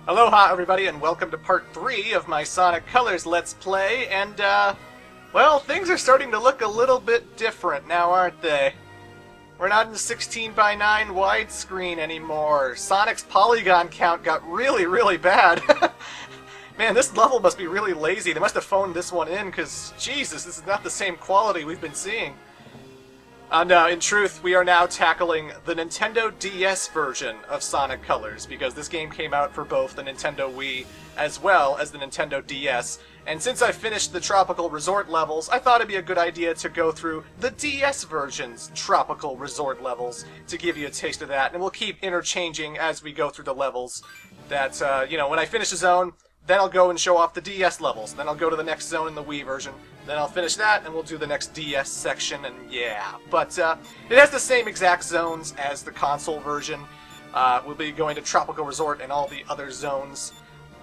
Aloha everybody and welcome to part 3 of my Sonic Colors Let's Play, and well, things are starting to look a little bit different now, aren't they? We're not in the 16:9 widescreen anymore. Sonic's polygon count got really bad. Man, this level must be really lazy. They must have phoned this one in, because, Jesus, this is not the same quality we've been seeing. And in truth, we are now tackling the Nintendo DS version of Sonic Colors, because this game came out for both the Nintendo Wii as well as the Nintendo DS. And since I finished the Tropical Resort levels, I thought it'd be a good idea to go through the DS version's Tropical Resort levels to give you a taste of that. And we'll keep interchanging as we go through the levels. That, when I finish a zone, then I'll go and show off the DS levels. Then I'll go to the next zone in the Wii version. Then I'll finish that, and we'll do the next DS section, and yeah. But it has the same exact zones as the console version. We'll be going to Tropical Resort and all the other zones.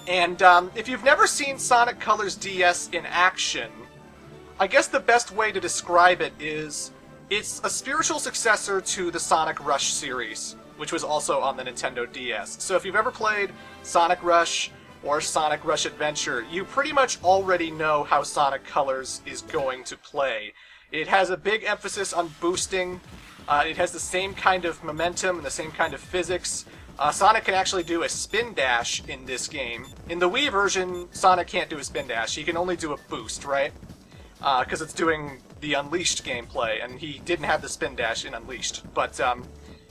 And if you've never seen Sonic Colors DS in action, I guess the best way to describe it is it's a spiritual successor to the Sonic Rush series, which was also on the Nintendo DS. So if you've ever played Sonic Rush or Sonic Rush Adventure, you pretty much already know how Sonic Colors is going to play. It has a big emphasis on boosting. It has the same kind of momentum and the same kind of physics. Sonic can actually do a spin dash in this game. In the Wii version, Sonic can't do a spin dash. He can only do a boost, right? Because it's doing the Unleashed gameplay, and he didn't have the spin dash in Unleashed. But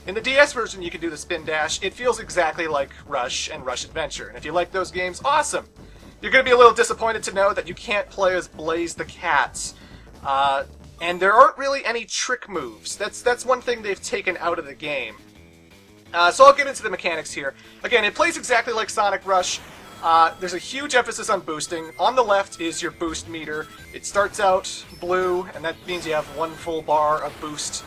in the DS version, you can do the spin dash. It feels exactly like Rush and Rush Adventure. And if you like those games, awesome! You're going to be a little disappointed to know that you can't play as Blaze the Cat. And there aren't really any trick moves. That's one thing they've taken out of the game. So I'll get into the mechanics here. Again, it plays exactly like Sonic Rush. There's a huge emphasis on boosting. On the left is your boost meter. It starts out blue, and that means you have one full bar of boost.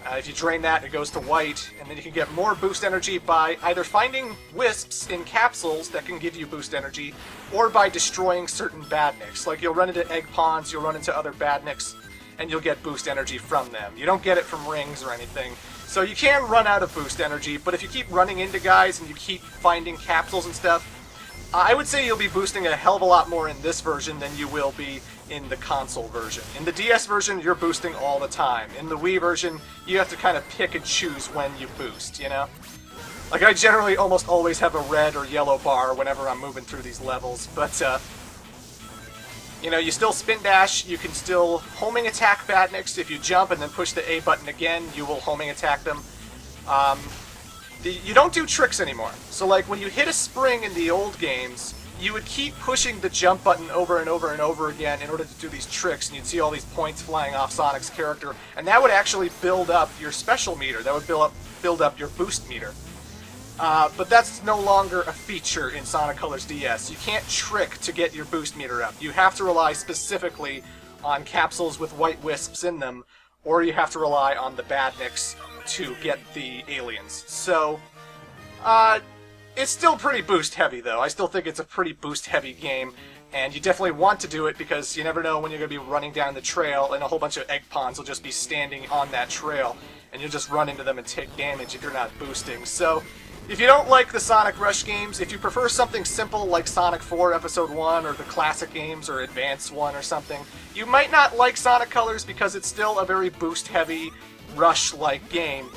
If you drain that, it goes to white, and then you can get more boost energy by either finding wisps in capsules that can give you boost energy, or by destroying certain badniks. Like, you'll run into egg ponds, you'll run into other badniks, and you'll get boost energy from them. You don't get it from rings or anything. So you can run out of boost energy, but if you keep running into guys and you keep finding capsules and stuff, I would say you'll be boosting a hell of a lot more in this version than you will be in the console version. In the DS version, you're boosting all the time. In the Wii version, you have to kind of pick and choose when you boost, you know? Like, I generally almost always have a red or yellow bar whenever I'm moving through these levels, but, you still spin dash, you can still homing attack badniks. If you jump and then push the A button again, you will homing attack them. You don't do tricks anymore. So, like, when you hit a spring in the old games, you would keep pushing the jump button over and over and over again in order to do these tricks, and you'd see all these points flying off Sonic's character, and that would actually build up your special meter. That would build up your boost meter. But that's no longer a feature in Sonic Colors DS. You can't trick to get your boost meter up. You have to rely specifically on capsules with white wisps in them, or you have to rely on the badniks to get the aliens. So, it's still pretty boost heavy, though. I still think it's a pretty boost heavy game, and you definitely want to do it because you never know when you're going to be running down the trail and a whole bunch of egg ponds will just be standing on that trail, and you'll just run into them and take damage if you're not boosting. So, if you don't like the Sonic Rush games, if you prefer something simple like Sonic 4 Episode 1 or the classic games or Advance 1 or something, you might not like Sonic Colors because it's still a very boost-heavy, Rush-like game,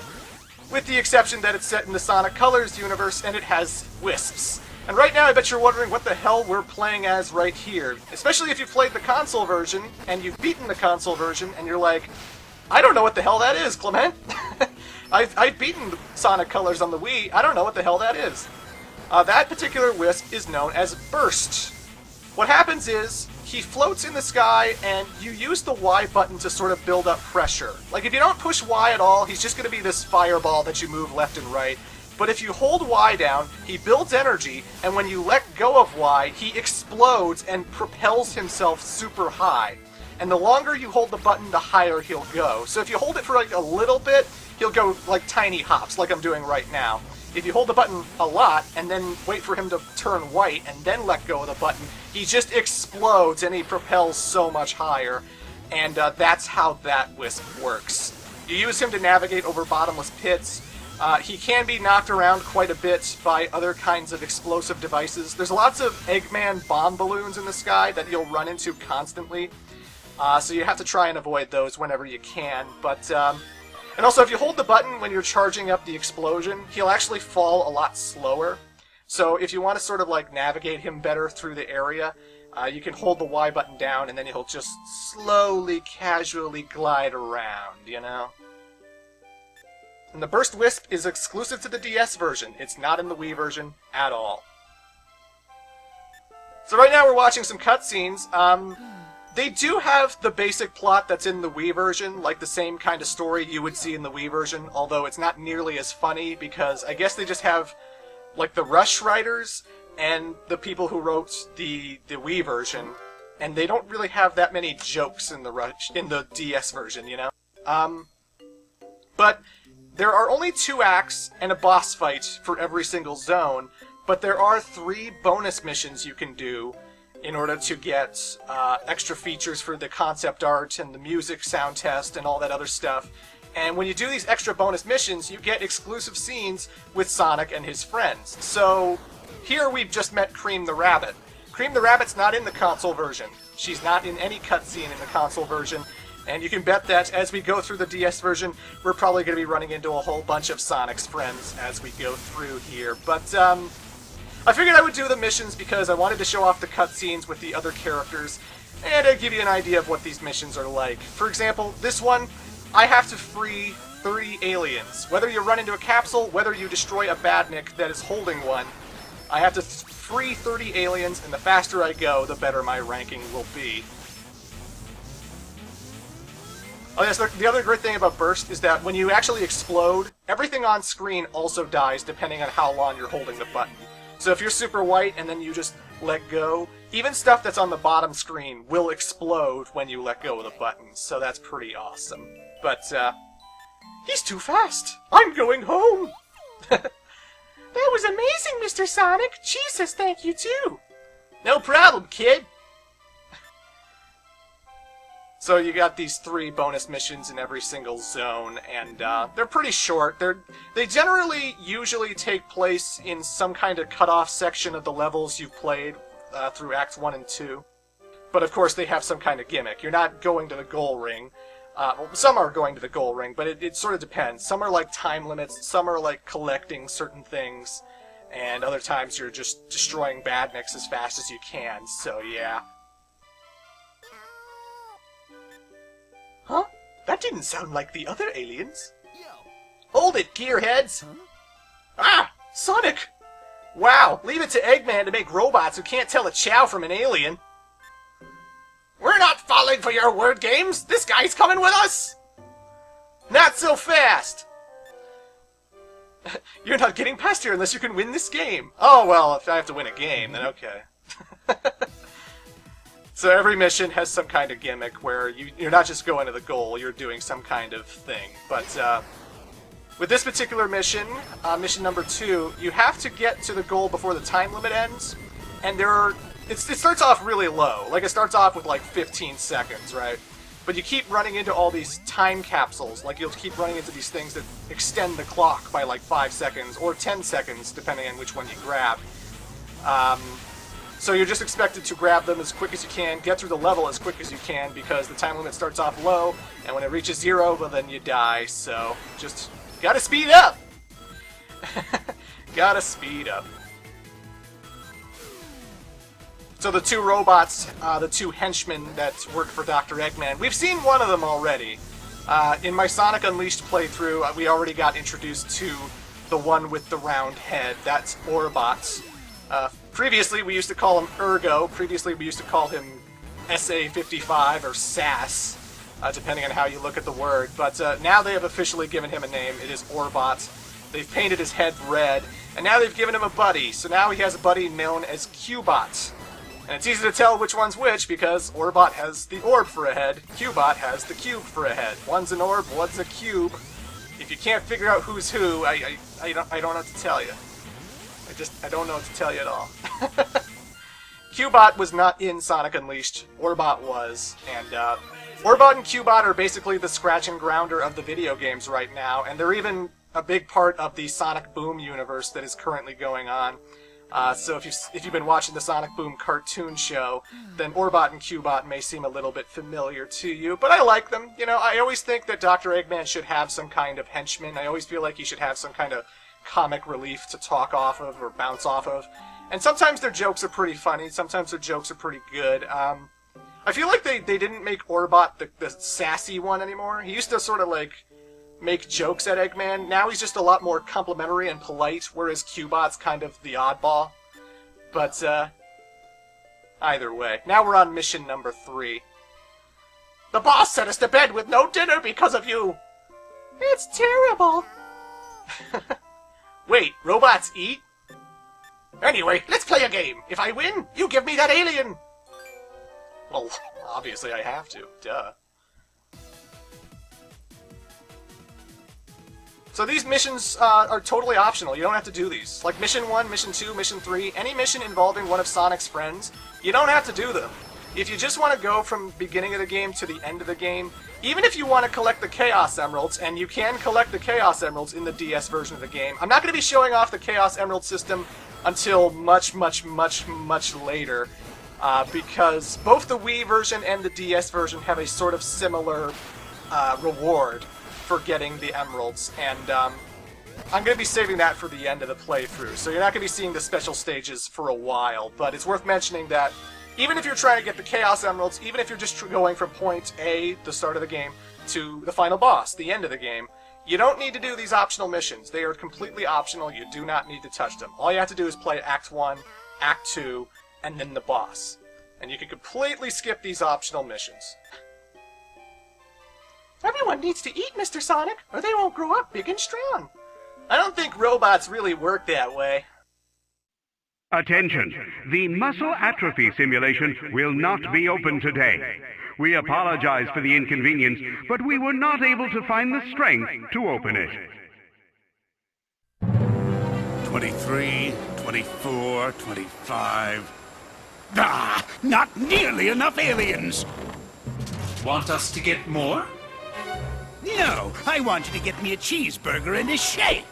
with the exception that it's set in the Sonic Colors universe and it has wisps. And right now I bet you're wondering what the hell we're playing as right here, especially if you've played the console version and you've beaten the console version and you're like, I don't know what the hell that is, Clement. I've beaten Sonic Colors on the Wii. I don't know what the hell that is. That particular wisp is known as Burst. What happens is, he floats in the sky, and you use the Y button to sort of build up pressure. Like, if you don't push Y at all, he's just going to be this fireball that you move left and right. But if you hold Y down, he builds energy, and when you let go of Y, he explodes and propels himself super high. And the longer you hold the button, the higher he'll go. So if you hold it for like a little bit, he'll go like tiny hops, like I'm doing right now. If you hold the button a lot, and then wait for him to turn white, and then let go of the button, he just explodes, and he propels so much higher. And that's how that wisp works. You use him to navigate over bottomless pits. He can be knocked around quite a bit by other kinds of explosive devices. There's lots of Eggman bomb balloons in the sky that you'll run into constantly, so you have to try and avoid those whenever you can. But and also, if you hold the button when you're charging up the explosion, he'll actually fall a lot slower. So if you want to sort of like navigate him better through the area, you can hold the Y button down and then he'll just slowly, casually glide around, you know? And the Burst Wisp is exclusive to the DS version. It's not in the Wii version at all. So right now we're watching some cutscenes. They do have the basic plot that's in the Wii version, like the same kind of story you would see in the Wii version, although it's not nearly as funny because I guess they just have like the Rush writers and the people who wrote the Wii version, and they don't really have that many jokes in the DS version, you know? But there are only 2 acts and a boss fight for every single zone, but there are 3 bonus missions you can do in order to get extra features for the concept art and the music sound test and all that other stuff. And when you do these extra bonus missions, you get exclusive scenes with Sonic and his friends. So here we've just met Cream the Rabbit. Cream the Rabbit's not in the console version. She's not in any cutscene in the console version. And you can bet that as we go through the DS version, we're probably going to be running into a whole bunch of Sonic's friends as we go through here. But I figured I would do the missions because I wanted to show off the cutscenes with the other characters and to give you an idea of what these missions are like. For example, this one, I have to free 30 aliens. Whether you run into a capsule, whether you destroy a badnik that is holding one, I have to free 30 aliens, and the faster I go, the better my ranking will be. Oh yes, the other great thing about Burst is that when you actually explode, everything on screen also dies depending on how long you're holding the button. So if you're super white and then you just let go, even stuff that's on the bottom screen will explode when you let go of the button, so that's pretty awesome. But, he's too fast! I'm going home! That was amazing, Mr. Sonic! Jesus, thank you too! No problem, kid! So you got these 3 bonus missions in every single zone, and they're pretty short. They generally usually take place in some kind of cut-off section of the levels you've played through Acts 1 and 2. But of course they have some kind of gimmick. You're not going to the goal ring. Well, some are going to the goal ring, but it sort of depends. Some are like time limits, some are like collecting certain things, and other times you're just destroying badniks as fast as you can, so yeah. Huh? That didn't sound like the other aliens. Hold it, gearheads! Huh? Ah! Sonic! Wow, leave it to Eggman to make robots who can't tell a chow from an alien. We're not falling for your word games! This guy's coming with us! Not so fast! You're not getting past here unless you can win this game. Oh, well, if I have to win a game, then okay. So every mission has some kind of gimmick where you're not just going to the goal, you're doing some kind of thing. But with this particular mission, mission number 2, you have to get to the goal before the time limit ends. And it starts off really low. Like, it starts off with like 15 seconds, right? But you keep running into all these time capsules. Like, you'll keep running into these things that extend the clock by like 5 seconds, or 10 seconds, depending on which one you grab. So you're just expected to grab them as quick as you can, get through the level as quick as you can, because the time limit starts off low, and when it reaches 0, well then you die, so just gotta speed up! Gotta speed up. So the 2 robots, the 2 henchmen that work for Dr. Eggman, we've seen one of them already. In my Sonic Unleashed playthrough, we already got introduced to the one with the round head. That's Orbot. Previously, we used to call him Ergo. Previously, we used to call him SA55 or SAS, depending on how you look at the word. But now they have officially given him a name. It is Orbot. They've painted his head red, and now they've given him a buddy. So now he has a buddy known as Cubot. And it's easy to tell which one's which because Orbot has the orb for a head, Cubot has the cube for a head. One's an orb, one's a cube. If you can't figure out who's who, I don't know what to tell you. I don't know what to tell you at all. Cubot was not in Sonic Unleashed. Orbot was. And Orbot and Cubot are basically the scratch and grounder of the video games right now. And they're even a big part of the Sonic Boom universe that is currently going on. So if you've been watching the Sonic Boom cartoon show, then Orbot and Cubot may seem a little bit familiar to you, but I like them. You know, I always think that Dr. Eggman should have some kind of henchman. I always feel like he should have some kind of comic relief to talk off of or bounce off of. And sometimes their jokes are pretty funny, sometimes their jokes are pretty good. I feel like they didn't make Orbot the sassy one anymore. He used to sort of like make jokes at Eggman. Now he's just a lot more complimentary and polite, whereas Cubot's kind of the oddball. But, either way. Now we're on mission number 3. The boss sent us to bed with no dinner because of you! It's terrible! Wait, robots eat? Anyway, let's play a game. If I win, you give me that alien! Well, obviously I have to. Duh. So these missions are totally optional. You don't have to do these. Like Mission 1, Mission 2, Mission 3, any mission involving one of Sonic's friends, you don't have to do them. If you just want to go from beginning of the game to the end of the game, even if you want to collect the Chaos Emeralds, and you can collect the Chaos Emeralds in the DS version of the game, I'm not going to be showing off the Chaos Emerald system until much, much, much, much later, because both the Wii version and the DS version have a sort of similar reward for getting the emeralds, and I'm going to be saving that for the end of the playthrough, so you're not going to be seeing the special stages for a while, but it's worth mentioning that even if you're trying to get the Chaos Emeralds, even if you're just going from point A, the start of the game, to the final boss, the end of the game, you don't need to do these optional missions. They are completely optional, you do not need to touch them. All you have to do is play Act 1, Act 2, and then the boss. And you can completely skip these optional missions. Everyone needs to eat, Mr. Sonic, or they won't grow up big and strong. I don't think robots really work that way. Attention! The muscle atrophy simulation will not be open today. We apologize for the inconvenience, but we were not able to find the strength to open it. 23, 24, 25... Ah! Not nearly enough aliens! Want us to get more? No, I want you to get me a cheeseburger and a shake.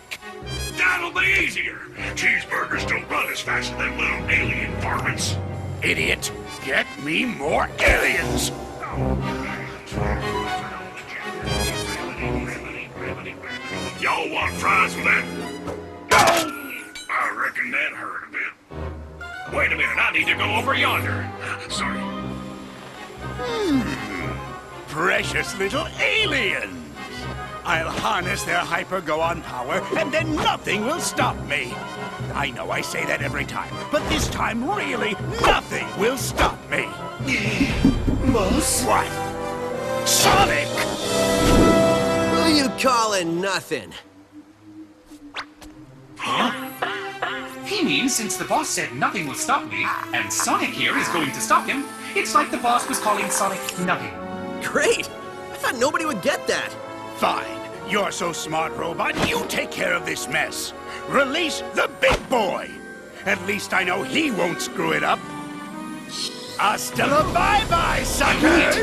That'll be easier. Cheeseburgers don't run as fast as them little alien varmints. Idiot, get me more aliens. Y'all want fries with that? I reckon that hurt a bit. Wait a minute, I need to go over yonder. Sorry. Precious little aliens. I'll harness their hyper-go-on power, and then nothing will stop me. I know I say that every time, but this time, really, nothing will stop me. Boss? What? Sonic! Who you calling nothing? He means since the boss said nothing will stop me, and Sonic here is going to stop him, it's like the boss was calling Sonic nothing. Great! I thought nobody would get that. Fine. You're so smart, robot. You take care of this mess. Release the big boy. At least I know he won't screw it up. Hasta la bye-bye, suckers!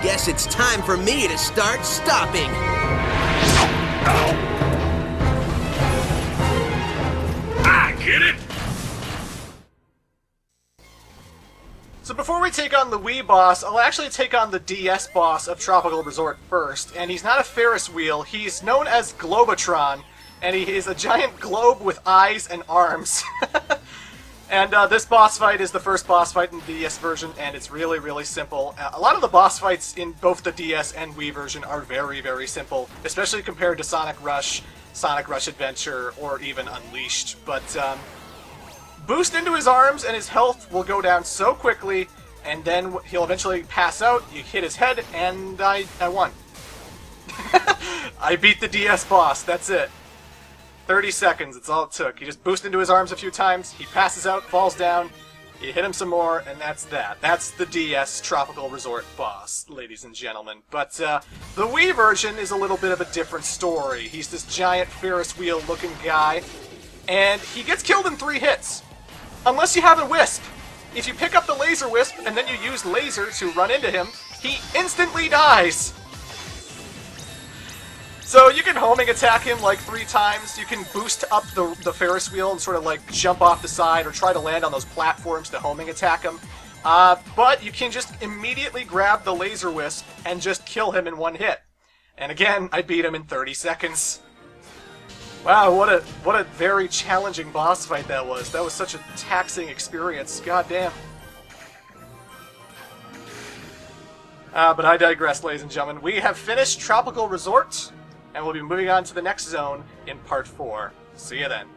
Guess it's time for me to start stopping. I get it. So before we take on the Wii boss, I'll actually take on the DS boss of Tropical Resort first. And he's not a Ferris wheel, he's known as Globotron, and he is a giant globe with eyes and arms. And this boss fight is the first boss fight in the DS version, and it's really, really simple. A lot of the boss fights in both the DS and Wii version are very, very simple, especially compared to Sonic Rush Adventure, or even Unleashed. But boost into his arms and his health will go down so quickly, and then he'll eventually pass out, you hit his head, and I won. I beat the DS boss, that's it. 30 seconds, it's all it took. You just boost into his arms a few times, he passes out, falls down, you hit him some more, and that's that. That's the DS Tropical Resort boss, ladies and gentlemen. But the Wii version is a little bit of a different story. He's this giant Ferris wheel looking guy, and he gets killed in 3 hits. unless you have a wisp. If you pick up the laser wisp and then you use laser to run into him, he instantly dies. So you can homing attack him like 3 times. You can boost up the Ferris wheel and sort of like jump off the side or try to land on those platforms to homing attack him. But you can just immediately grab the laser wisp and just kill him in 1 hit. And again, I beat him in 30 seconds. Wow, what a very challenging boss fight that was. That was such a taxing experience. God damn. But I digress, ladies and gentlemen. We have finished Tropical Resort, and we'll be moving on to the next zone in Part 4. See you then.